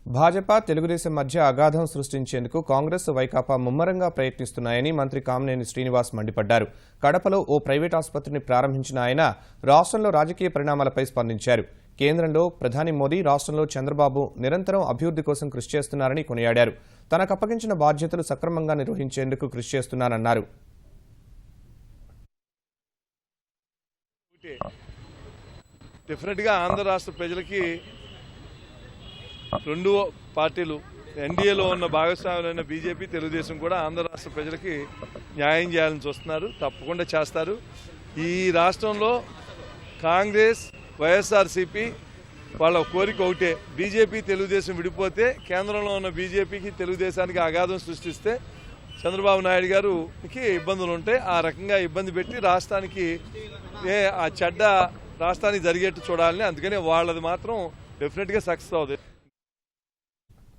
భాజపా తెలుగుదేశం మధ్య అగాధం సృష్టించేందుకు కాంగ్రెస్ వైకాపా ముమ్మరంగా ప్రయత్నిస్తున్నాయని మంత్రి కామినేని శ్రీనివాస్ మండిపడ్డారు. కడపలో ఓ ప్రైవేట్ ఆసుపత్రిని ప్రారంభించిన ఆయన రాష్ట్రంలో రాజకీయ పరిణామాలపై స్పందించారు. కేంద్రంలో ప్రధాని మోదీ, రాష్ట్రంలో చంద్రబాబు నిరంతరం అభివృద్ధి కోసం కృషి చేస్తున్నారని కొనియాడారు. తనకు అప్పగించిన బాధ్యతలు సక్రమంగా నిర్వహించేందుకు కృషి చేస్తున్నానన్నారు. డెఫినెట్గా ఆంధ్ర రాష్ట్ర ప్రజలకి రెండు పార్టీలు ఎన్డీఏలో ఉన్న భాగస్వాములైన బీజేపీ, తెలుగుదేశం కూడా ఆంధ్ర రాష్ట్ర ప్రజలకి న్యాయం చేయాలని చూస్తున్నారు. తప్పకుండా చేస్తారు. ఈ రాష్ట్రంలో కాంగ్రెస్, వైఎస్ఆర్సీపీ వాళ్ళ కోరిక ఒకటే, బీజేపీ తెలుగుదేశం విడిపోతే కేంద్రంలో ఉన్న బీజేపీకి తెలుగుదేశానికి అగాధం సృష్టిస్తే చంద్రబాబు నాయుడు గారికి ఇబ్బందులు ఉంటాయి. ఆ రకంగా ఇబ్బంది పెట్టి రాష్ట్రానికి ఆ చెడ్డ రాష్ట్రానికి జరిగేట్టు చూడాలని. అందుకని వాళ్ళది మాత్రం డెఫినెట్గా సక్సెస్ అవుతుంది.